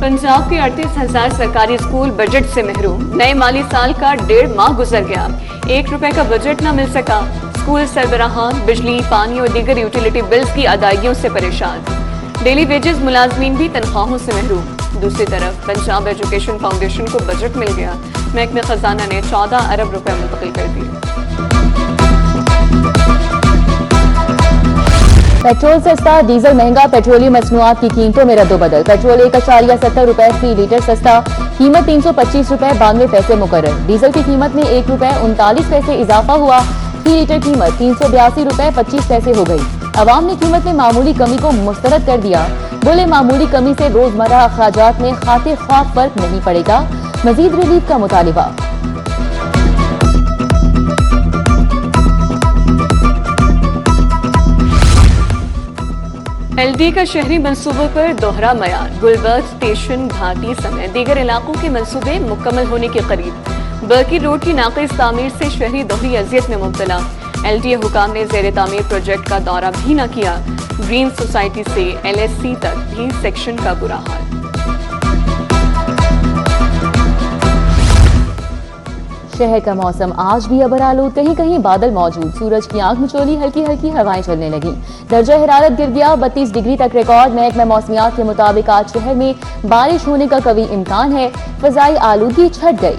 पंजाब के 38,000 सरकारी school budget से महरूम। नए माली साल का 1.5 माह गुजर गया, 1 रुपए का बजट न मिल सका। स्कूल सरबराहान बिजली, पानी और दीगर यूटिलिटी बिल्स की अदायगियों से परेशान। डेली वेजेस मुलाजमीन भी तनख्वाहों से महरूम। दूसरी तरफ पंजाब एजुकेशन फाउंडेशन को बजट मिल गया। महकमे खजाना ने 14 अरब रुपए मुंतकिल कर दिए। पेट्रोल सस्ता, डीजल महंगा, पेट्रोलियम मसनूआत की कीमतों में रद्दोबदल। पेट्रोल 1.70 रुपए फी लीटर सस्ता, कीमत 325 रुपए 92 पैसे मुकर्रर। डीजल की कीमत में 1 रुपए 39 पैसे इजाफा हुआ, फी लीटर कीमत 382 रुपए 25 पैसे हो गई। अवाम ने कीमत में मामूली कमी को मुस्तरद कर दिया। बोले मामूली कमी से रोजमर्रा अखराजात में खातिर ख्वाह फर्क नहीं पड़ेगा। मजीद रिलीफ का मुतालिबा। LD का शहरी मंसूबों पर दोहरा मयार। गुलबर्ग स्टेशन घाटी समेत दीगर इलाकों के मंसूबे मुकम्मल होने के करीब। बर्की रोड की नाक़िस तामीर से शहरी दोहरी अजियत में मुब्तला। LDA हुकाम ने ज़ेर तामीर प्रोजेक्ट का दौरा भी न किया। ग्रीन सोसाइटी से LSC तक भी सेक्शन का बुरा हाल। शहर का मौसम आज भी अबरालूद, कहीं कहीं बादल मौजूद। सूरज की आंख मिचोली, हल्की हल्की हवाएं चलने लगी। दर्जा हरारत गिर गया 32 डिग्री तक रिकॉर्ड। महकमा मौसमियात के मुताबिक आज शहर में बारिश होने का कभी इम्कान है। फजाई आलूगी छट गई।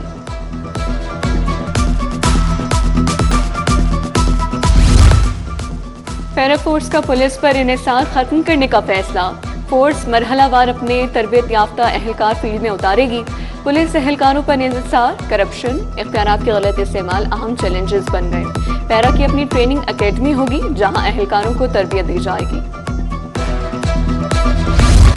पैरा फोर्स का पुलिस पर इन्हिसार खत्म करने का फैसला। फोर्स मरहलावार अपने तरबियत याफ्ता अहलकार फील्ड में उतारेगी। पुलिस अहलकारों पर इन्हिसार, करप्शन, इख्तियारात के गलत इस्तेमाल अहम चैलेंजेस बन गए। पैरा की अपनी ट्रेनिंग अकेडमी होगी जहां अहलकारों को तरबियत दी जाएगी।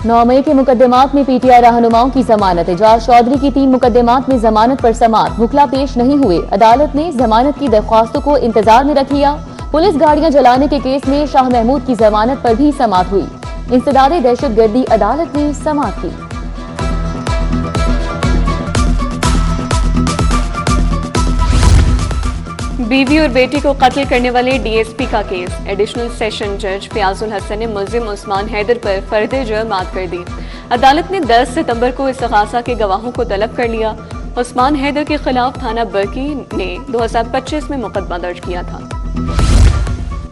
9 मई के मुकदमात में PTI रहनुमाओं की जमानत। एजाज चौधरी की 3 मुकदमात में जमानत पर समाअत। मुखला पेश नहीं हुए। अदालत ने जमानत की दरख्वास्तों को इंतजार में रख लिया। पुलिस गाड़ियां जलाने के केस में शाह महमूद की जमानत पर भी समाअत हुई। इंसदादे दहशतगर्दी अदालत ने समाअत की। बीवी और बेटी को कत्ल करने वाले DSP का केस। एडिशनल सेशन जज फयाजुल हसन ने मुल्जिम उस्मान हैदर पर फर्दे जुर्म आद कर दी। अदालत ने 10 सितंबर को इस्तग़ासा के गवाहों को तलब कर लिया। उस्मान हैदर के खिलाफ थाना बर्की ने 2025 में मुकदमा दर्ज किया था।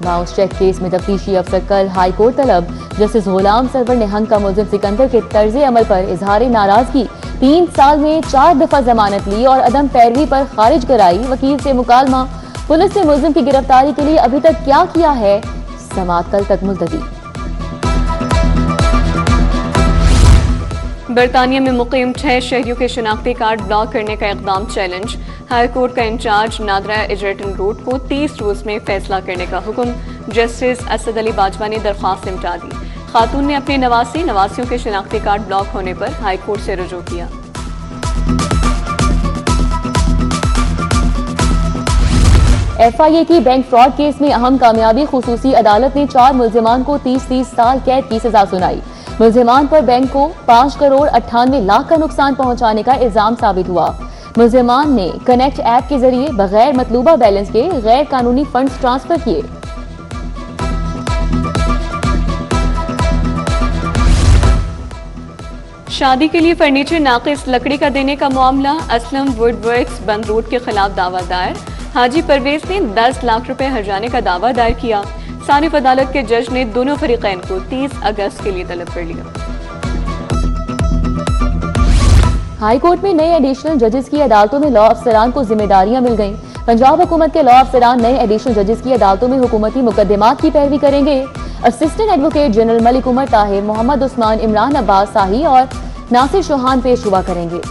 माउस चेक केस में तफ्तीशी अफसर कल हाई कोर्ट तलब। जस्टिस गुलाम सरवर ने हंग का मुल्जिम सिकंदर के तर्ज अमल पर इजहार नाराजगी। 3 साल में 4 दफा जमानत ली और अदम पैरवी पर खारिज कराई। वकील से मुकालमा। पुलिस ने मुल्जिम की गिरफ्तारी के लिए अभी तक क्या किया है, समाअत कल तक मुलतवी। बरतानिया में मुकीम 6 शहरियों के शनाख्ती कार्ड ब्लॉक करने का इकदाम चैलेंज। हाई कोर्ट का इंचार्ज नादरा एजरटन रोड को 30 रोज में फैसला करने का हुक्म। जस्टिस असद अली बाजवा ने दरख्वास्त निपटा दी। खातून ने अपने नवासियों के शनाख्ती कार्ड ब्लॉक होने पर हाई कोर्ट से रुजू किया। FIA की बैंक फ्रॉड केस में अहम कामयाबी। खुसूसी अदालत ने 4 मुल्जिमान को 30-30 साल कैद की सजा सुनाई। मुल्जिमान पर बैंक को 5 करोड़ 98 लाख का नुकसान पहुंचाने का इल्जाम साबित हुआ। मुल्जिमान ने कनेक्ट ऐप के जरिए बगैर मतलूबा बैलेंस के गैर कानूनी फंड्स ट्रांसफर किए। शादी के लिए फर्नीचर नाकिस लकड़ी का देने का मामला। असलम वुड वर्क्स बंद रोड के खिलाफ दावा दायर। हाजी परवेज ने 10 लाख रुपए हर्जाने का दावा दायर किया। सानिफ अदालत के जज ने दोनों फरीकैन को 30 अगस्त के लिए तलब कर लिया। हाई कोर्ट में नए एडिशनल जजेस की अदालतों में लॉ अफसरान को जिम्मेदारियां मिल गईं। पंजाब हुकूमत के लॉ अफसरान नए एडिशनल जजेस की अदालतों में हुकूमती मुकदमात की पैरवी करेंगे। Assistant advocate general Malik Umar Tahir, Mohammad Usman, Imran Abbas Shahi और नासिर चौहान पेश हुआ करेंगे।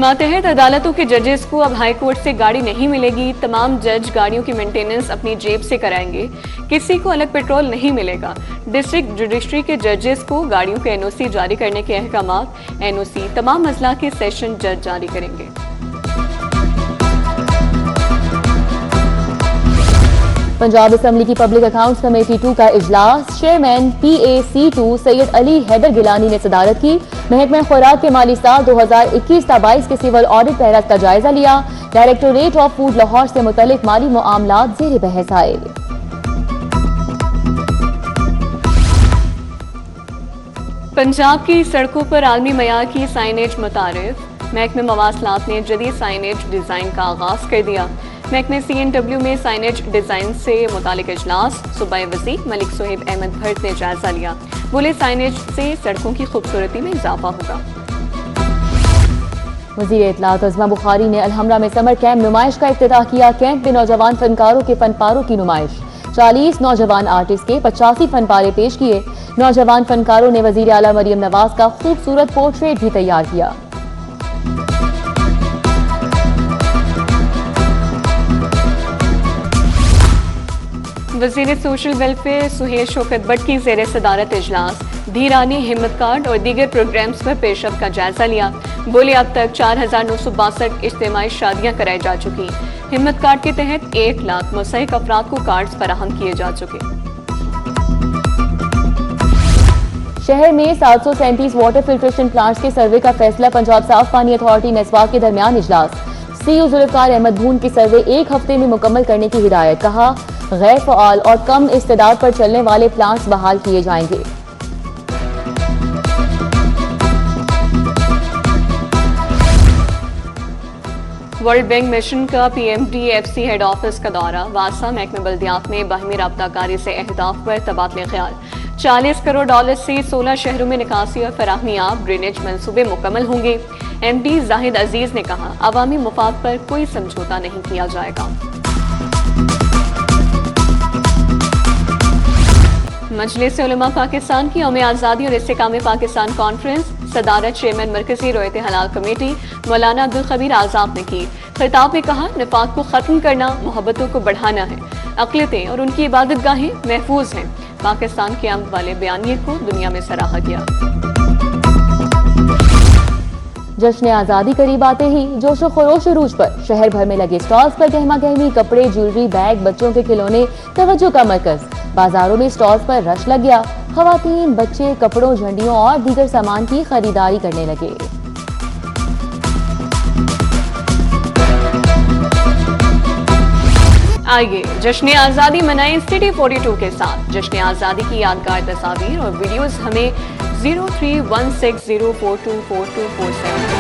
मातहत अदालतों के जजेस को अब हाई कोर्ट से गाड़ी नहीं मिलेगी। तमाम जज गाड़ियों की मेंटेनेंस अपनी जेब से कराएंगे। किसी को अलग पेट्रोल नहीं मिलेगा। डिस्ट्रिक्ट जुडिशरी के जजेस को गाड़ियों के NOC जारी करने के अहकामात NOC तमाम अजला के सेशन जज जारी करेंगे। पंजाब असेंबली की पब्लिक अकाउंट्स कमेटी 2 का इजलास। चेयरमैन PAC2 सैयद अली हैदर गिलानी ने सदारत की। महकमा खुराक के माली साल 2021-22 के सिविल ऑडिट पैराज का जायजा लिया। डायरेक्टोरेट ऑफ फूड लाहौर से मुतल्लिक माली मामलात ज़ेर बहस आए। पंजाब की सड़कों पर आलमी मयार की साइनेज मुतारिफ। महकमे मवासलात ने जदीद साइनेज डिज़ाइन का आगाज कर दिया। महकमे CNW में साइनेज डिज़ाइन से मुतालिक इजलास सूबाई वज़ीर मलिक सुहेब अहमद भट्ट ने जायजा लिया। बोले साइनेज से सड़कों की खूबसूरती में इजाफा होगा। वज़ीर इत्तलात अज़मा बुखारी ने अलहमरा में समर कैंप नुमाइश का इफ्तिताह किया। कैंप में नौजवान फनकारों के फनपारों की नुमाइश, 40 नौजवान आर्टिस्ट के 85 फनपारे पेश किए। नौजवान फनकारों ने वज़ीर आला मरियम नवाज का खूबसूरत पोर्ट्रेट भी तैयार किया। वज़ीर सोशल वेलफेयर सुहेल शौकत भट्ट की ज़ेर सदारत इजलास धीरानी हिम्मत कार्ड और दीगर प्रोग्राम्स पर पेशरफ का जायजा लिया। बोले अब तक 4,962 इज्तिमाई शादियां कराई जा चुकी। हिम्मत कार्ड के तहत 1 लाख मुस्तहिक अफराद को कार्ड्स फराहम किए जा चुके। शहर में 737 वाटर फिल्ट्रेशन प्लांट्स के सर्वे का फैसला। पंजाब साफ पानी अथॉरिटी मेसवाक के दरमियान इजलास। CEO जुल्फ़िकार अहमद भून की सर्वे 1 हफ्ते में मुकम्मल करने की हिदायत। कहा गैर फ़आल और कम इस्तेदाद पर चलने वाले प्लांट्स बहाल किए जाएंगे। वर्ल्ड बैंक मिशन का PMDFC हेड ऑफिस का दौरा। वासा महकमे बल्दियात में बाहमी राब्ताकारी से अहदाफ पर तबादले ख्याल। $40 करोड़ से 16 शहरों में निकासी और फराहमियाब ड्रेनेज मंसूबे मुकम्मल होंगे। MD जाहिद अजीज ने कहा अवामी मुफाद पर कोई समझौता नहीं किया जाएगा। मजलिस उलमा पाकिस्तान की यौम आज़ादी और इस्तेकाम पाकिस्तान कॉन्फ्रेंस सदारत चेयरमैन मरकजी रोयत हलाल कमेटी मौलाना अब्दुल खबीर आज़ाद ने की। खिताब में कहा निफाक को खत्म करना, मोहब्बतों को बढ़ाना है। अक़लियतें और उनकी इबादत गाहें महफूज हैं। पाकिस्तान के आमद वाले बयानिए को दुनिया में सराहा गया। जश्न आज़ादी करीब आते ही जोशो खरोश अरूज पर। शहर भर में लगे स्टॉल्स पर गहमा गहमी कपड़े, ज्वेलरी, बैग, बच्चों के खिलौने तवज्जो का मरकज। बाजारों में स्टॉल्स पर रश लग गया। खवातीन, बच्चे कपड़ों, झंडियों और दीगर सामान की खरीदारी करने लगे। आइए जश्न आज़ादी मनाएं सिटी 42 के साथ। जश्न आज़ादी की यादगार तस्वीर और वीडियोस हमें 031604242447